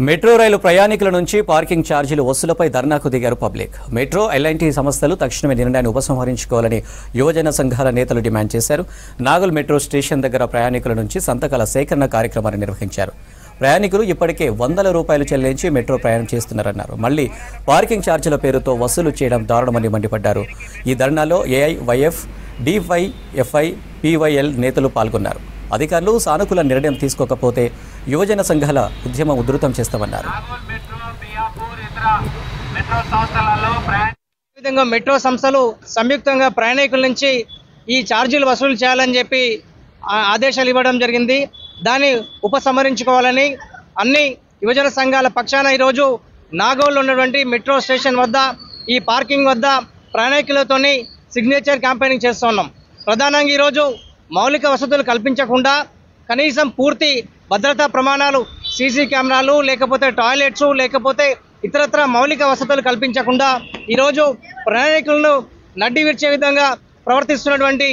Metro రైలు ప్రయాణికుల నుంచి parking ఛార్జీలు వసూలుపై ధర్నాకు దిగారు పబ్లిక్. మెట్రో ఎల్ఎన్టీ సంస్థలు తక్షణమే నిర్ణయాన్ని ఉపసంహరించుకోవాలని యువజన సంఘాల నేతలు డిమాండ్ చేశారు. నాగల్ మెట్రో స్టేషన్ దగ్గర ప్రయాణికుల నుంచి సంతకాల సేకరణ కార్యక్రమాన్ని నిర్వహించారు. ప్రయాణికులు ఇప్పటికే ₹100 చెల్లించి మెట్రో ప్రయాణం చేస్తున్నారన్నారు. మళ్లీ పార్కింగ్ ఛార్జీల పేరుతో వసూలు చేయడం దారుణమని మండిపడ్డారు. ఈ ధర్నాలో ఏఐవైఎఫ్, డివైఎఫ్ఐ, పివైఎల్ నేతలు పాల్గొన్నారు. అధికారులు సానుకూల నిర్ణయం తీసుకోకపోతే యువజన సంఘాల ఉద్యమం ఉధృతం చేస్తామన్నారు. మెట్రో సంస్థలు సంయుక్తంగా ప్రయాణికుల నుంచి ఈ ఛార్జీలు వసూలు చేయాలని చెప్పి ఆదేశాలు ఇవ్వడం జరిగింది. దాన్ని ఉపసంహరించుకోవాలని అన్ని యువజన సంఘాల పక్షాన ఈరోజు నాగోల్లో ఉన్నటువంటి మెట్రో స్టేషన్ వద్ద ఈ పార్కింగ్ వద్ద ప్రయాణికులతోని సిగ్నేచర్ క్యాంపెయినింగ్ చేస్తున్నాం. ప్రధానంగా ఈరోజు మౌలిక వసతులు కల్పించకుండా కనీసం పూర్తి భద్రతా ప్రమాణాలు, సీసీ కెమెరాలు, లేకపోతే టాయిలెట్స్, లేకపోతే ఇతరత్ర మౌలిక వసతులు కల్పించకుండా ఈరోజు ప్రయాణికులను నడ్డి విడిచే విధంగా ప్రవర్తిస్తున్నటువంటి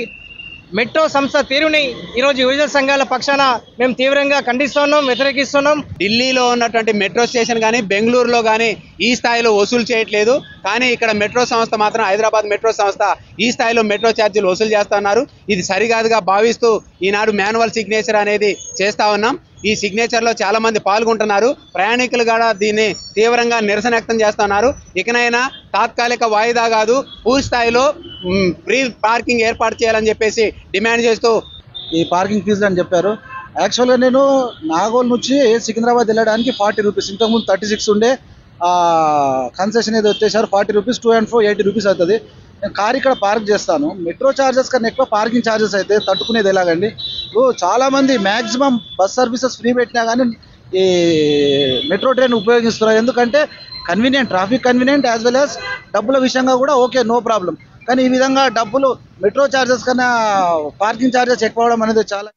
మెట్రో సంస్థ తీరుని ఈరోజు యువజన సంఘాల పక్షాన మేము తీవ్రంగా ఖండిస్తున్నాం, వ్యతిరేకిస్తున్నాం. ఢిల్లీలో ఉన్నటువంటి మెట్రో స్టేషన్ కానీ, బెంగళూరులో కానీ ఈ స్థాయిలో వసూలు చేయట్లేదు. కానీ ఇక్కడ మెట్రో సంస్థ మాత్రం, హైదరాబాద్ మెట్రో సంస్థ ఈ స్థాయిలో మెట్రో ఛార్జీలు వసూలు చేస్తున్నారు. ఇది సరికాదుగా భావిస్తూ ఈనాడు మాన్యువల్ సిగ్నేచర్ అనేది చేస్తా ఉన్నాం. ఈ సిగ్నేచర్లో చాలా మంది పాల్గొంటున్నారు. ప్రయాణికులు కూడా దీన్ని తీవ్రంగా నిరసన వ్యక్తం చేస్తున్నారు. ఇకనైనా తాత్కాలిక వాయిదా కాదు, పూర్తి స్థాయిలో ఫ్రీ పార్కింగ్ ఏర్పాటు చేయాలని చెప్పేసి డిమాండ్ చేస్తూ ఈ పార్కింగ్ ఫీజులు అని చెప్పారు. యాక్చువల్గా నేను నాగోల్ నుంచి సికింద్రాబాద్ వెళ్ళడానికి ₹40, ఇంతకుముందు 36 ఉండే. కన్సెషన్ ఏదో వచ్చేసారు ₹40, 2 and 4 ₹80 అవుతుంది. నేను కార్ ఇక్కడ పార్క్ చేస్తాను. మెట్రో ఛార్జెస్ కన్నా ఎక్కువ పార్కింగ్ ఛార్జెస్ అయితే తట్టుకునేది ఎలాగండి? చాలామంది మ్యాక్సిమం బస్ సర్వీసెస్ ఫ్రీ పెట్టినా కానీ ఈ మెట్రో ట్రైన్ ఉపయోగిస్తున్నారు. ఎందుకంటే convenient, traffic convenient, as well as డబ్బుల విషయంగా కూడా ఓకే, నో ప్రాబ్లం. కానీ ఈ విధంగా డబ్బులు మెట్రో ఛార్జెస్ కన్నా పార్కింగ్ ఛార్జెస్ ఎక్కువ అవడం అనేది చాలా